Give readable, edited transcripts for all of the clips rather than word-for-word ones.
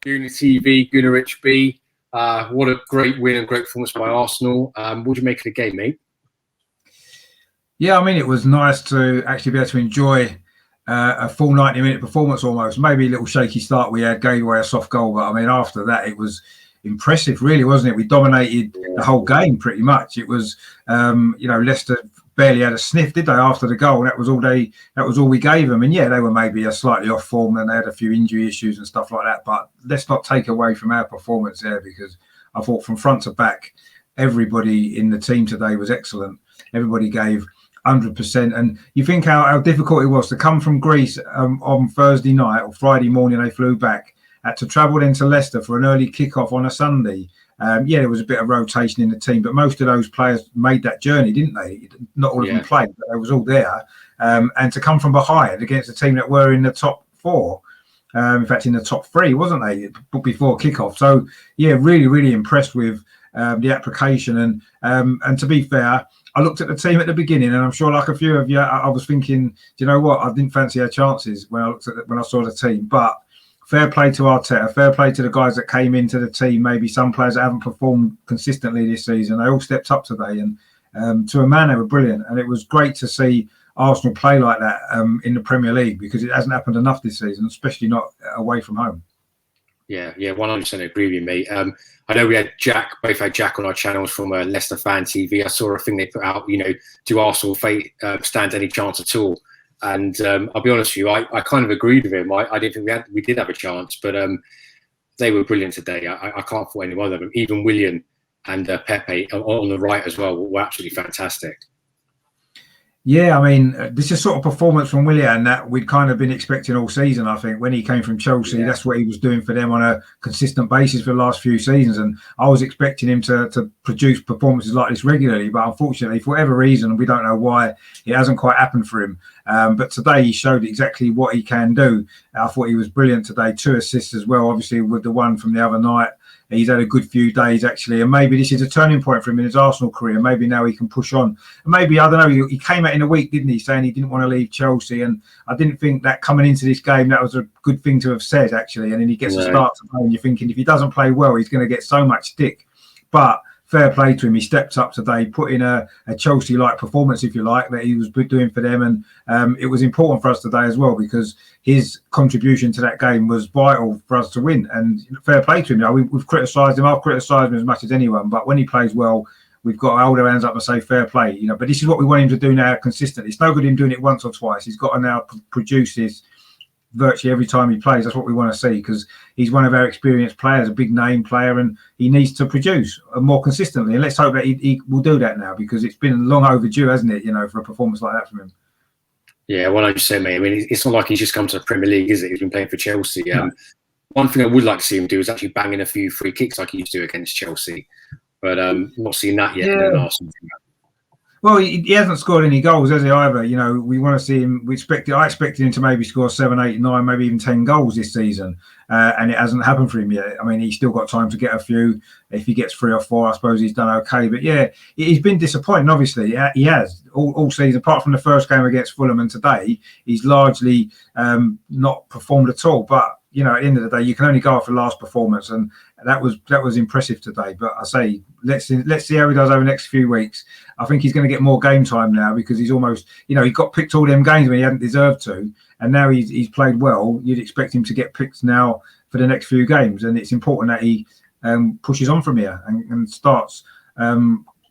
Gooner TV, Gooner Rich B. What a great win and great performance by Arsenal. What do you make of the game, mate? Yeah, I mean, it was nice to actually be able to enjoy a full 90-minute performance almost. Maybe a little shaky start we had, gave away a soft goal, but I mean, after that, it was impressive, really, wasn't it? We dominated the whole game pretty much. It was, Leicester barely had a sniff, did they, after the goal? That was all we gave them. And yeah, they were maybe a slightly off form and they had a few injury issues and stuff like that. But let's not take away from our performance there, because I thought from front to back, everybody in the team today was excellent. Everybody gave 100%. And you think how difficult it was to come from Greece on Thursday night or Friday morning. They flew back, had to travel into Leicester for an early kickoff on a Sunday. There was a bit of rotation in the team, but most of those players made that journey, didn't they? Not all of them played, but they was all there. And to come from behind against a team that were in the top four, in fact, in the top three, wasn't they, before kickoff? So, yeah, really, really impressed with the application. And to be fair, I looked at the team at the beginning, and I'm sure, like a few of you, I was thinking, do you know what? I didn't fancy our chances when I saw the team. But fair play to Arteta, fair play to the guys that came into the team. Maybe some players that haven't performed consistently this season. They all stepped up today, and to a man, they were brilliant. And it was great to see Arsenal play like that in the Premier League, because it hasn't happened enough this season, especially not away from home. Yeah, 100% agree with you, mate. I know we had both had Jack on our channels from Leicester Fan TV. I saw a thing they put out, do Arsenal stand any chance at all? And I'll be honest with you, I kind of agreed with him. I didn't think we did have a chance, but they were brilliant today. I can't fault any one of them. Even Willian and Pepe on the right as well were absolutely fantastic. Yeah, I mean, this is sort of performance from Willian that we'd kind of been expecting all season. I think when he came from Chelsea, that's what he was doing for them on a consistent basis for the last few seasons. And I was expecting him to produce performances like this regularly. But unfortunately, for whatever reason, we don't know why, it hasn't quite happened for him. But today he showed exactly what he can do. I thought he was brilliant today. 2 assists as well, obviously, with the one from the other night. He's had a good few days, actually, and maybe this is a turning point for him in his Arsenal career. Maybe now he can push on. And maybe, I don't know, he came out in a week, didn't he, saying he didn't want to leave Chelsea, and I didn't think that coming into this game, that was a good thing to have said, actually. And then he gets a start to play, and you're thinking if he doesn't play well, he's going to get so much stick. But fair play to him. He stepped up today, put in a Chelsea-like performance, if you like, that he was doing for them. And it was important for us today as well, because his contribution to that game was vital for us to win. And fair play to him. We've criticised him. I've criticised him as much as anyone. But when he plays well, we've got to hold our hands up and say fair play. But this is what we want him to do now consistently. It's no good him doing it once or twice. He's got to now produce this virtually every time he plays. That's what we want to see, because he's one of our experienced players, a big name player, and he needs to produce more consistently. And let's hope that he will do that now, because it's been long overdue, hasn't it, for a performance like that from him. Yeah, 100%, mate. I mean, it's not like he's just come to the Premier League, is it? He's been playing for Chelsea. One thing I would like to see him do is actually banging a few free kicks like he used to against Chelsea, but not seeing that yet. Yeah. Well, he hasn't scored any goals, has he, either? We want to see him. I expected him to maybe score 7, 8, 9, maybe even 10 goals this season. And it hasn't happened for him yet. I mean, he's still got time to get a few. If he gets 3 or 4, I suppose he's done okay. But yeah, he's been disappointing, obviously. He has all season, apart from the first game against Fulham and today, he's largely not performed at all. But at the end of the day, you can only go off the last performance, and that was impressive today. But I say, let's see how he does over the next few weeks. I think he's going to get more game time now, because he's almost, he got picked all them games when he hadn't deserved to, and now he's played well. You'd expect him to get picked now for the next few games, and it's important that he pushes on from here and starts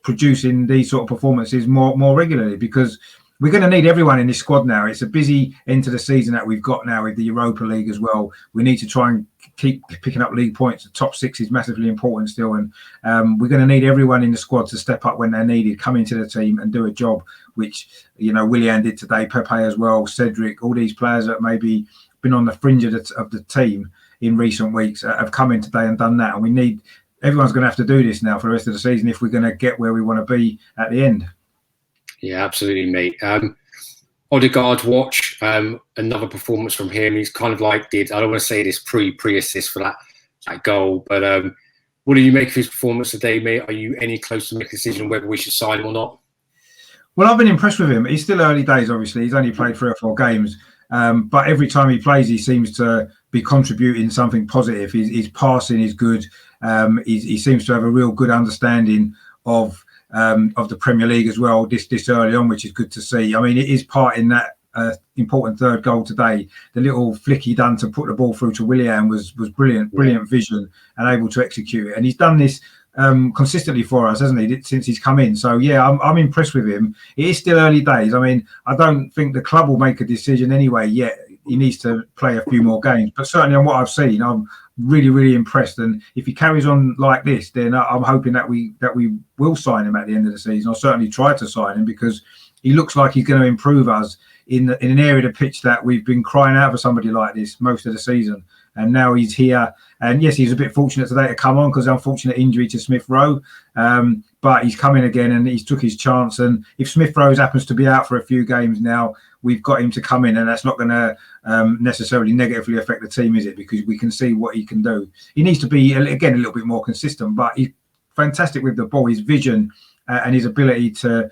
producing these sort of performances more regularly, because we're going to need everyone in this squad now. It's a busy end to the season that we've got now with the Europa League as well. We need to try and keep picking up league points. The top 6 is massively important still. And we're going to need everyone in the squad to step up when they're needed, come into the team and do a job, which, Willian did today, Pepe as well, Cedric, all these players that maybe been on the fringe of the team in recent weeks have come in today and done that. And everyone's going to have to do this now for the rest of the season if we're going to get where we want to be at the end. Yeah, absolutely, mate. Odegaard watch, another performance from him. He's kind of I don't want to say this pre-assist for that goal, but what do you make of his performance today, mate? Are you any close to make a decision whether we should sign him or not? Well, I've been impressed with him. He's still early days, obviously. He's only played 3 or 4 games. But every time he plays, he seems to be contributing something positive. His passing is good. He seems to have a real good understanding of the Premier League as well this early on, which is good to see. I mean, it is part in that important third goal today. The little flick he done to put the ball through to Willian was brilliant, brilliant vision and able to execute it. And he's done this consistently for us, hasn't he, since he's come in? So yeah, I'm impressed with him. It is still early days. I mean, I don't think the club will make a decision anyway yet. He needs to play a few more games, but certainly on what I've seen, I'm really, really impressed. And if he carries on like this, then I'm hoping that we will sign him at the end of the season. I'll certainly try to sign him because he looks like he's going to improve us in an area of the pitch that we've been crying out for somebody like this most of the season. And now he's here. And yes, he's a bit fortunate today to come on because of the unfortunate injury to Smith Rowe. But he's come in again and he's took his chance. And if Smith Rowe happens to be out for a few games now, we've got him to come in, and that's not going to necessarily negatively affect the team, is it? Because we can see what he can do. He needs to be, again, a little bit more consistent, but he's fantastic with the ball. His vision and his ability to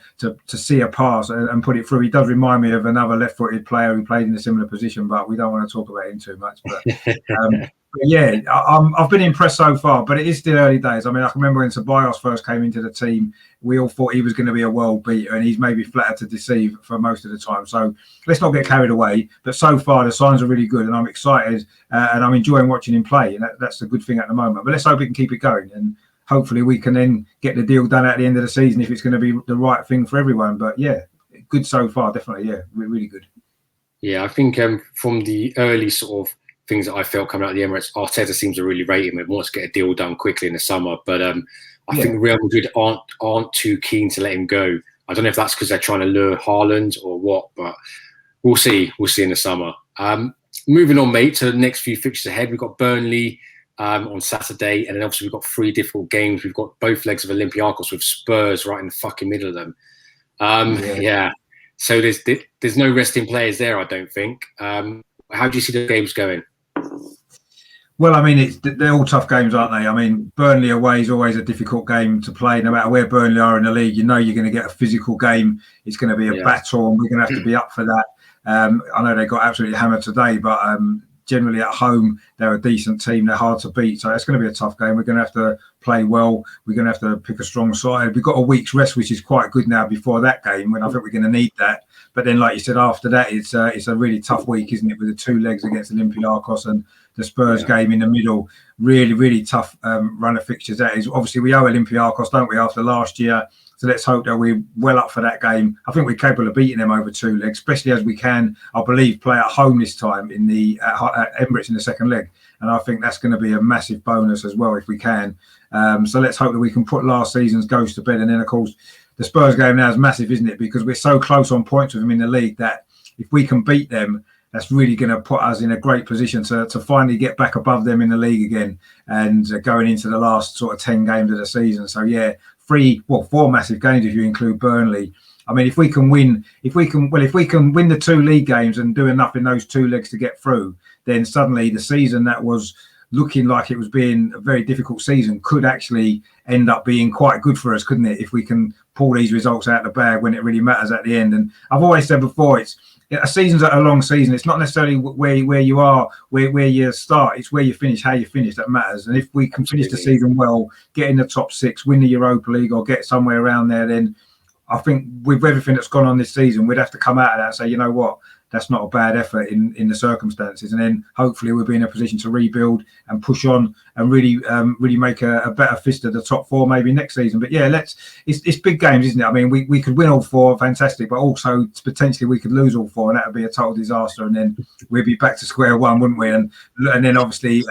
see a pass and put it through. He does remind me of another left-footed player who played in a similar position, but we don't want to talk about him too much. But yeah, I've been impressed so far, but it is still early days. I mean, I can remember when Ceballos first came into the team, we all thought he was going to be a world beater, and he's maybe flattered to deceive for most of the time. So let's not get carried away. But so far, the signs are really good, and I'm excited, and I'm enjoying watching him play, and that's a good thing at the moment. But let's hope we can keep it going, and hopefully we can then get the deal done at the end of the season if it's going to be the right thing for everyone. But yeah, good so far, definitely. Yeah, really good. Yeah, I think from the early sort of things that I felt coming out of the Emirates, Arteta seems to really rate him and wants to get a deal done quickly in the summer. But I think Real Madrid aren't too keen to let him go. I don't know if that's because they're trying to lure Haaland or what, but we'll see. We'll see in the summer. Moving on, mate, to the next few fixtures ahead. We've got Burnley on Saturday, and then obviously we've got 3 difficult games. We've got both legs of Olympiacos with Spurs right in the fucking middle of them. Yeah. So there's no resting players there, I don't think. How do you see the games going? Well, I mean, they're all tough games, aren't they? I mean, Burnley away is always a difficult game to play. No matter where Burnley are in the league, you know you're going to get a physical game. It's going to be a battle, and we're going to have to be up for that. I know they got absolutely hammered today, but generally at home, they're a decent team. They're hard to beat. So it's going to be a tough game. We're going to have to play well. We're going to have to pick a strong side. We've got a week's rest, which is quite good now before that game, when I think we're going to need that. But then, like you said, after that, it's a really tough week, isn't it, with the 2 legs against Olympiacos and the Spurs game in the middle. Really, really tough run of fixtures. That is, obviously, we owe Olympiacos, don't we, after last year. So let's hope that we're well up for that game. I think we're capable of beating them over 2 legs, especially as we can, I believe, play at home this time at Emirates in the second leg. And I think that's going to be a massive bonus as well if we can. So let's hope that we can put last season's ghost to bed. And then, of course, the Spurs game now is massive, isn't it? Because we're so close on points with them in the league that if we can beat them, that's really going to put us in a great position to finally get back above them in the league again and going into the last sort of 10 games of the season. So yeah, 4 massive games if you include Burnley. I mean, if we can win the 2 league games and do enough in those 2 legs to get through, then suddenly the season that was looking like it was being a very difficult season could actually end up being quite good for us, couldn't it? If we can pull these results out of the bag when it really matters at the end. And I've always said before, a season's a long season. It's not necessarily where you are, where you start. It's where you finish, how you finish that matters. And if we can finish the season well, get in the top 6, win the Europa League or get somewhere around there, then I think with everything that's gone on this season, we'd have to come out of that and say, you know what, that's not a bad effort in the circumstances. And then hopefully we'll be in a position to rebuild and push on and really make a better fist of the top 4 maybe next season. But yeah, it's big games, isn't it? I mean, we could win all 4, fantastic, but also potentially we could lose all 4, and that would be a total disaster. And then we'd be back to square one, wouldn't we? And then obviously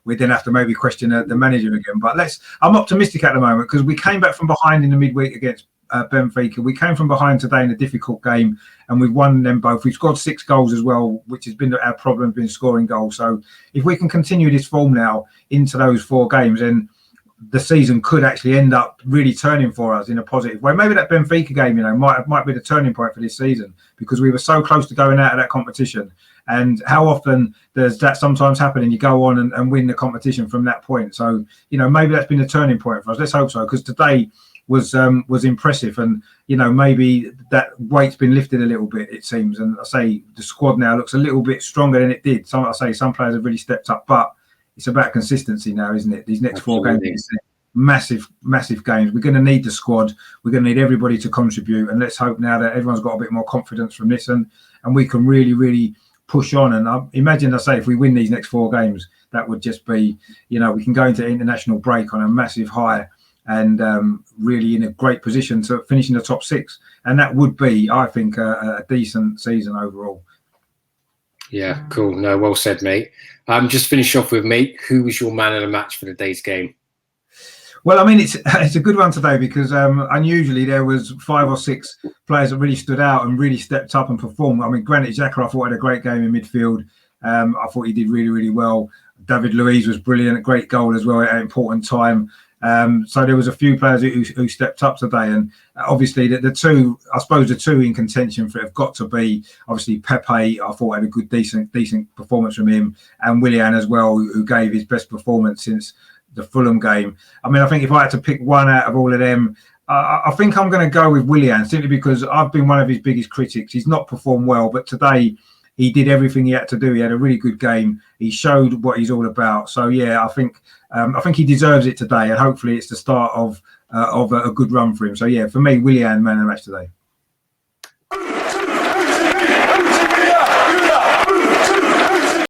we'd then have to maybe question the manager again. But I'm optimistic at the moment because we came back from behind in the midweek against Benfica. We came from behind today in a difficult game and we've won them both. We've scored 6 goals as well, which has been our problem, been scoring goals. So if we can continue this form now into those 4 games, then the season could actually end up really turning for us in a positive way. Maybe that Benfica game, might be the turning point for this season because we were so close to going out of that competition. And how often does that sometimes happen and you go on and win the competition from that point? So, maybe that's been a turning point for us. Let's hope so, because today was impressive. And maybe that weight's been lifted a little bit, it seems. And I say the squad now looks a little bit stronger than it did. Some players have really stepped up, but it's about consistency now, isn't it? These next Absolutely. 4 games, massive games. We're going to need the squad. We're going to need everybody to contribute. And let's hope now that everyone's got a bit more confidence from this, and we can really push on. And I imagine, if we win these next 4 games, that would just be, we can go into international break on a massive high and really in a great position to finish in the top 6. And that would be, I think, a decent season overall. Yeah, cool. No, well said, mate. Just finish off with, mate, who was your man of the match for the day's game? Well, I mean, it's a good one today because unusually there was 5 or 6 players that really stood out and really stepped up and performed. I mean, Granit Xhaka, I thought, had a great game in midfield. I thought he did really well. David Luiz was brilliant, a great goal as well at an important time. So there was a few players who stepped up today, and obviously the two in contention for it have got to be obviously Pepe. I thought had a good, decent performance from him, and Willian as well, who gave his best performance since the Fulham game. I mean, I think if I had to pick one out of all of them, I think I'm going to go with Willian, simply because I've been one of his biggest critics. He's not performed well, but today he did everything he had to do. He had a really good game. He showed what he's all about. So yeah, I think he deserves it today, and hopefully it's the start of a good run for him. So yeah, for me, Willian, man of the match today.